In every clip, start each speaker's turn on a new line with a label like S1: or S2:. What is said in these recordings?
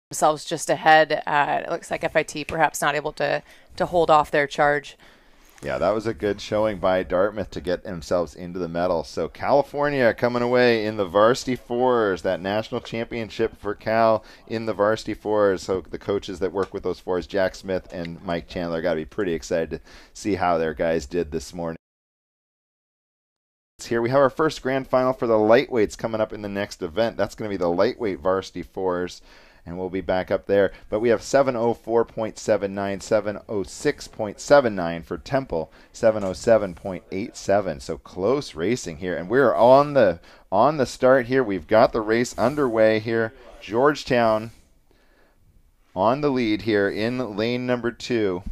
S1: themselves just ahead. It looks like FIT perhaps not able to hold off their charge.
S2: Yeah, that was a good showing by Dartmouth to get themselves into the medal. So California coming away in the varsity fours, that national championship for Cal in the varsity fours. So the coaches that work with those fours, Jack Smith and Mike Chandler, got to be pretty excited to see how their guys did this morning. Here we have our first grand final for the lightweights coming up in the next event. That's going to be the lightweight varsity fours, and we'll be back up there. But we have 704.79, 706.79 for Temple, 707.87. So close racing here, and we're on the start here. We've got the race underway here. Georgetown on the lead here in lane number 2.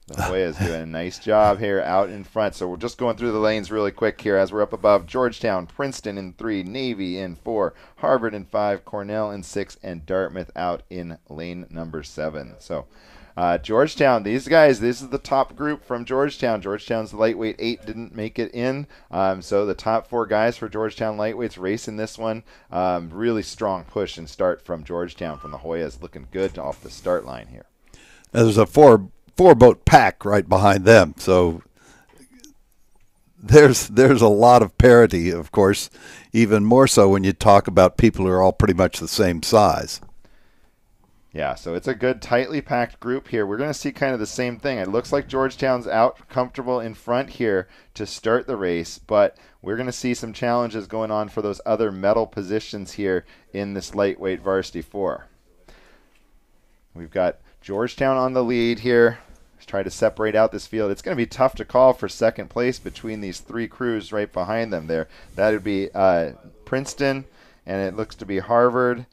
S2: The Hoyas doing a nice job here out in front. So we're just going through the lanes really quick here as we're up above. Georgetown, Princeton in 3, Navy in 4, Harvard in 5, Cornell in 6, and Dartmouth out in lane number 7. So Georgetown, these guys, this is the top group from Georgetown. Georgetown's lightweight 8 didn't make it in. So the top 4 guys for Georgetown lightweights racing this one. Really strong push and start from Georgetown from the Hoyas. Looking good off the start line here.
S3: There's a four-boat pack right behind them, so there's a lot of parity, of course, even more so when you talk about people who are all pretty much the same size.
S2: Yeah, so it's a good, tightly packed group here. We're going to see kind of the same thing. It looks like Georgetown's out comfortable in front here to start the race, but we're going to see some challenges going on for those other medal positions here in this lightweight varsity 4. We've got Georgetown on the lead here. Let's try to separate out this field. It's going to be tough to call for second place between these 3 crews right behind them there. That would be Princeton, and it looks to be Harvard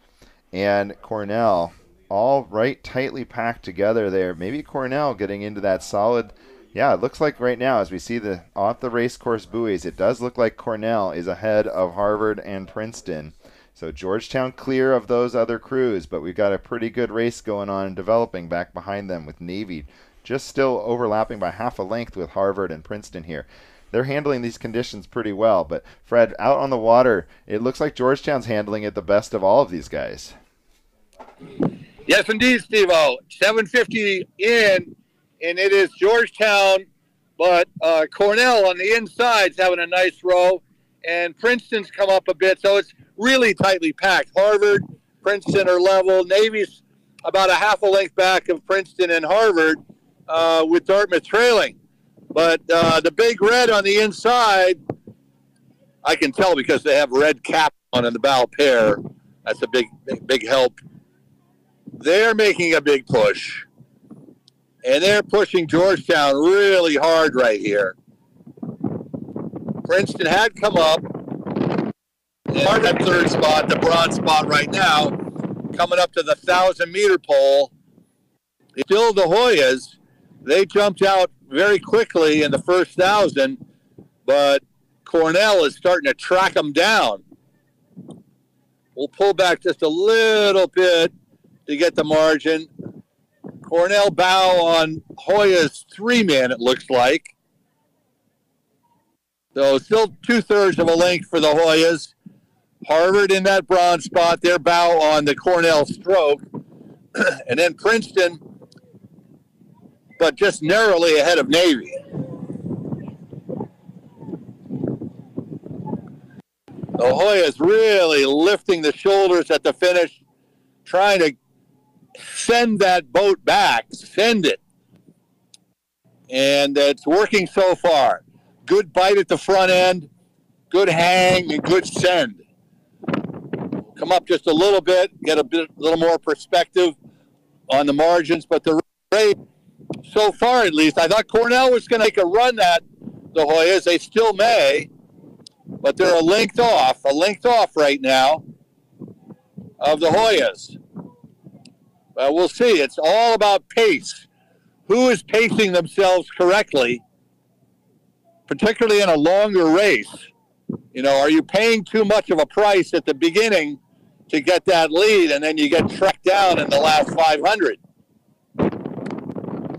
S2: and Cornell. All right, tightly packed together there. Maybe Cornell getting into that solid. Yeah, it looks like right now as we see off the race course buoys, it does look like Cornell is ahead of Harvard and Princeton. So Georgetown clear of those other crews, but we've got a pretty good race going on and developing back behind them with Navy just still overlapping by half a length with Harvard and Princeton here. They're handling these conditions pretty well, but Fred, out on the water, it looks like Georgetown's handling it the best of all of these guys.
S4: Yes, indeed, Steve-O. 750 in, and it is Georgetown, but Cornell on the inside's having a nice row, and Princeton's come up a bit, so it's really tightly packed. Harvard, Princeton are level. Navy's about a half a length back of Princeton and Harvard, with Dartmouth trailing. But the big red on the inside, I can tell because they have red cap on in the bow pair. That's a big help. They're making a big push. And they're pushing Georgetown really hard right here. Princeton had come up. And that third spot, the bronze spot right now, coming up to the 1,000-meter pole. Still the Hoyas. They jumped out very quickly in the first 1,000, but Cornell is starting to track them down. We'll pull back just a little bit to get the margin. Cornell bow on Hoya's 3-man, it looks like. So still 2/3 of a length for the Hoyas. Harvard in that bronze spot, their bow on the Cornell stroke. And then Princeton, but just narrowly ahead of Navy. The Hoyas really lifting the shoulders at the finish, trying to send that boat back, send it. And it's working so far. Good bite at the front end, good hang, and good send. Come up just a little bit, get a little more perspective on the margins, but the rate, so far at least, I thought Cornell was going to make a run at the Hoyas. They still may, but they're a length off right now of the Hoyas. We'll see. It's all about pace. Who is pacing themselves correctly, particularly in a longer race? You know, are you paying too much of a price at the beginning to get that lead, and then you get tracked down in the last 500?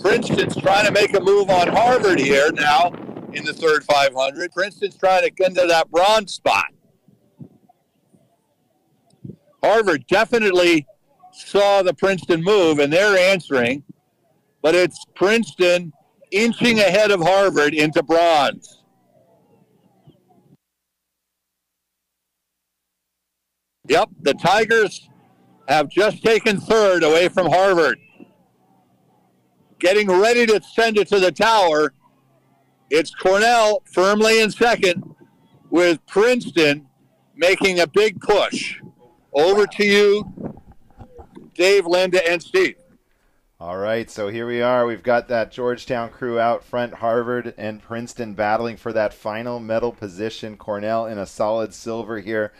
S4: Princeton's trying to make a move on Harvard here now in the third 500. Princeton's trying to get into that bronze spot. Harvard definitely saw the Princeton move, and they're answering, but it's Princeton inching ahead of Harvard into bronze. Yep, the Tigers have just taken third away from Harvard. Getting ready to send it to the tower. It's Cornell firmly in second, with Princeton making a big push. Over to you, Dave, Linda, and Steve.
S2: All right, so here we are. We've got that Georgetown crew out front, Harvard and Princeton battling for that final medal position. Cornell in a solid silver here.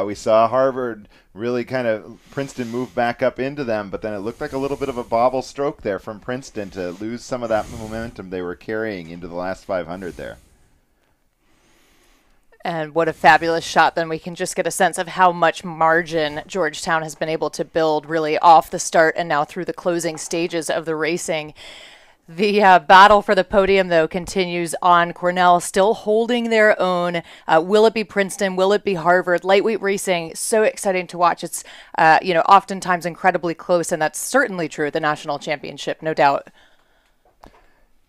S2: We saw Harvard really kind of, Princeton move back up into them, but then it looked like a little bit of a bobble stroke there from Princeton to lose some of that momentum they were carrying into the last 500 there.
S1: And what a fabulous shot. Then we can just get a sense of how much margin Georgetown has been able to build really off the start and now through the closing stages of the racing. The battle for the podium, though, continues on. Cornell still holding their own. Will it be Princeton? Will it be Harvard? Lightweight racing, so exciting to watch. It's, oftentimes incredibly close, and that's certainly true at the national championship, no doubt.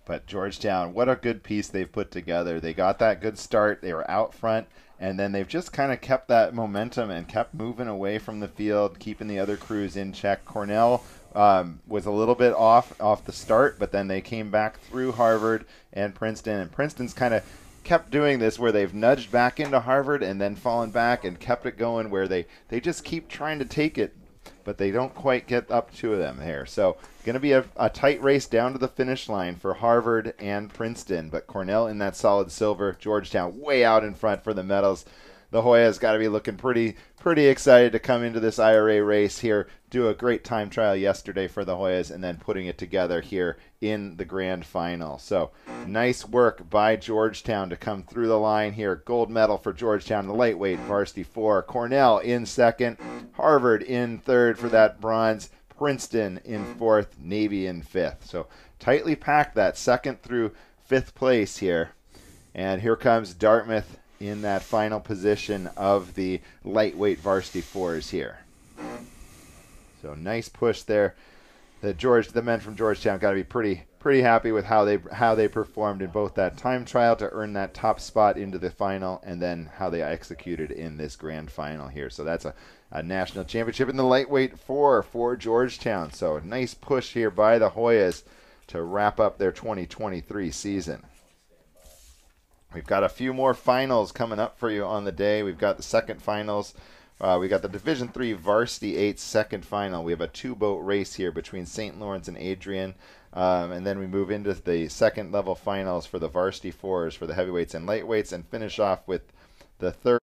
S2: But Georgetown, what a good piece they've put together. They got that good start. They were out front, and then they've just kind of kept that momentum and kept moving away from the field, keeping the other crews in check. Cornell was a little bit off the start, but then they came back through Harvard and Princeton's kind of kept doing this where they've nudged back into Harvard and then fallen back and kept it going where they just keep trying to take it, but they don't quite get up to them here. So going to be a tight race down to the finish line for Harvard and Princeton, but Cornell in that solid silver, Georgetown way out in front for the medals. The Hoyas got to be looking pretty excited to come into this IRA race here, do a great time trial yesterday for the Hoyas, and then putting it together here in the grand final. So nice work by Georgetown to come through the line here. Gold medal for Georgetown, the lightweight varsity 4. Cornell in second, Harvard in third for that bronze, Princeton in fourth, Navy in fifth. So tightly packed that second through fifth place here. And here comes Dartmouth in that final position of the lightweight varsity 4s here. So nice push there. The men from Georgetown got to be pretty happy with how they performed in both that time trial to earn that top spot into the final, and then how they executed in this grand final here. So that's a national championship in the lightweight 4 for Georgetown. So a nice push here by the Hoyas to wrap up their 2023 season. We've got a few more finals coming up for you on the day. We've got the second finals. We got the Division III Varsity 8 second final. We have a two-boat race here between St. Lawrence and Adrian. And then we move into the second level finals for the Varsity 4s for the heavyweights and lightweights, and finish off with the third